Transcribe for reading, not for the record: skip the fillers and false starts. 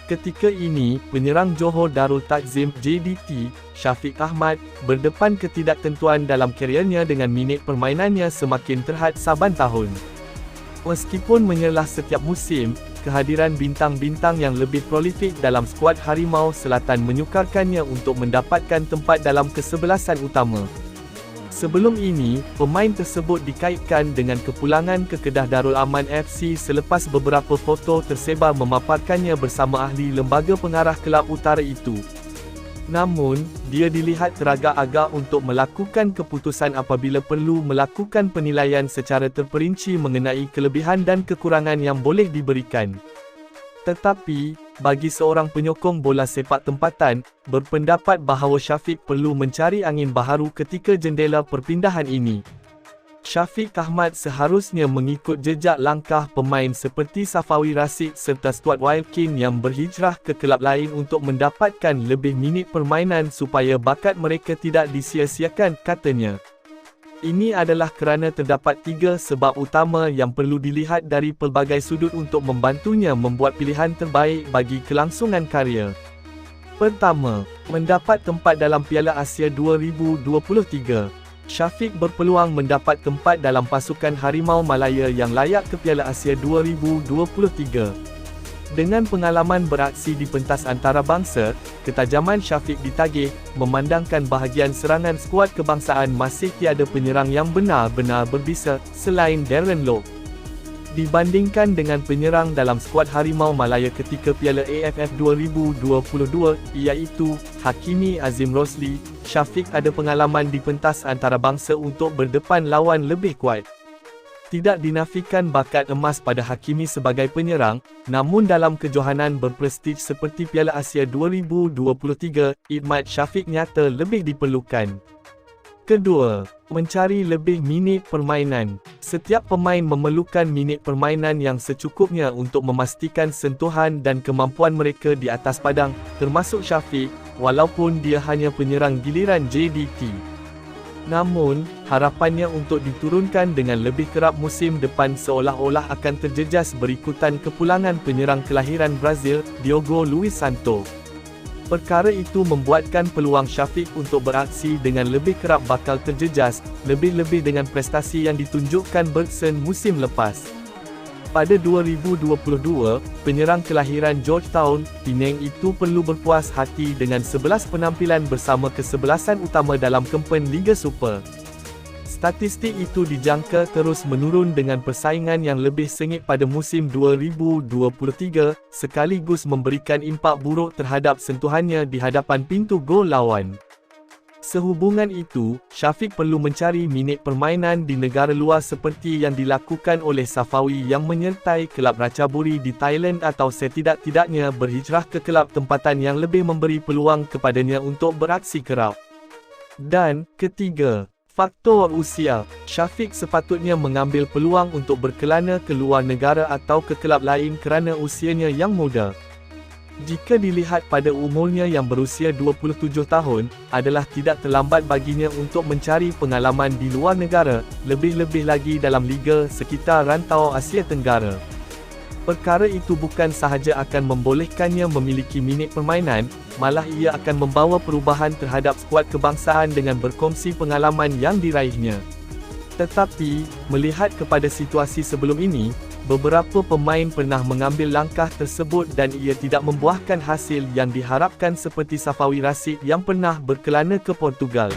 Ketika ini, penyerang Johor Darul Takzim JDT, Syafiq Ahmad, berdepan ketidaktentuan dalam keriernya dengan minit permainannya semakin terhad saban tahun. Meskipun menyelah setiap musim, kehadiran bintang-bintang yang lebih prolifik dalam skuad Harimau Selatan menyukarkannya untuk mendapatkan tempat dalam kesebelasan utama. Sebelum ini, pemain tersebut dikaitkan dengan kepulangan ke Kedah Darul Aman FC selepas beberapa foto tersebar memaparkannya bersama ahli lembaga pengarah kelab utara itu. Namun, dia dilihat teragak-agak untuk melakukan keputusan apabila perlu melakukan penilaian secara terperinci mengenai kelebihan dan kekurangan yang boleh diberikan. Tetapi, bagi seorang penyokong bola sepak tempatan, berpendapat bahawa Syafiq perlu mencari angin baharu ketika jendela perpindahan ini. Syafiq Ahmad seharusnya mengikut jejak langkah pemain seperti Safawi Rashid serta Stuart Wilkin yang berhijrah ke kelab lain untuk mendapatkan lebih minit permainan supaya bakat mereka tidak disia-siakan, katanya. Ini adalah kerana terdapat 3 sebab utama yang perlu dilihat dari pelbagai sudut untuk membantunya membuat pilihan terbaik bagi kelangsungan karya. Pertama, mendapat tempat dalam Piala Asia 2023. Syafiq berpeluang mendapat tempat dalam pasukan Harimau Malaya yang layak ke Piala Asia 2023. Dengan pengalaman beraksi di pentas antarabangsa, ketajaman Syafiq ditagih, memandangkan bahagian serangan skuad kebangsaan masih tiada penyerang yang benar-benar berbisa, selain Darren Lock. Dibandingkan dengan penyerang dalam skuad Harimau Malaya ketika Piala AFF 2022, iaitu Hakimi Azim Rosli, Syafiq ada pengalaman di pentas antarabangsa untuk berdepan lawan lebih kuat. Tidak dinafikan bakat emas pada Hakimi sebagai penyerang, namun dalam kejohanan berprestij seperti Piala Asia 2023, khidmat Syafiq nyata lebih diperlukan. Kedua, mencari lebih minit permainan. Setiap pemain memerlukan minit permainan yang secukupnya untuk memastikan sentuhan dan kemampuan mereka di atas padang, termasuk Syafiq, walaupun dia hanya penyerang giliran JDT. Namun, harapannya untuk diturunkan dengan lebih kerap musim depan seolah-olah akan terjejas berikutan kepulangan penyerang kelahiran Brazil, Diogo Luis Santo. Perkara itu membuatkan peluang Syafiq untuk beraksi dengan lebih kerap bakal terjejas, lebih-lebih dengan prestasi yang ditunjukkan Bergson musim lepas. Pada 2022, penyerang kelahiran Georgetown, Penang itu perlu berpuas hati dengan 11 penampilan bersama kesebelasan utama dalam kempen Liga Super. Statistik itu dijangka terus menurun dengan persaingan yang lebih sengit pada musim 2023, sekaligus memberikan impak buruk terhadap sentuhannya di hadapan pintu gol lawan. Sehubungan itu, Syafiq perlu mencari minit permainan di negara luar seperti yang dilakukan oleh Safawi yang menyertai kelab Ratchaburi di Thailand atau setidak-tidaknya berhijrah ke kelab tempatan yang lebih memberi peluang kepadanya untuk beraksi kerap. Dan, ketiga, faktor usia. Syafiq sepatutnya mengambil peluang untuk berkelana ke luar negara atau ke kelab lain kerana usianya yang muda. Jika dilihat pada umurnya yang berusia 27 tahun, adalah tidak terlambat baginya untuk mencari pengalaman di luar negara, lebih-lebih lagi dalam liga sekitar rantau Asia Tenggara. Perkara itu bukan sahaja akan membolehkannya memiliki minit permainan, malah ia akan membawa perubahan terhadap skuad kebangsaan dengan berkongsi pengalaman yang diraihnya. Tetapi, melihat kepada situasi sebelum ini, beberapa pemain pernah mengambil langkah tersebut dan ia tidak membuahkan hasil yang diharapkan seperti Safawi Rashid yang pernah berkelana ke Portugal.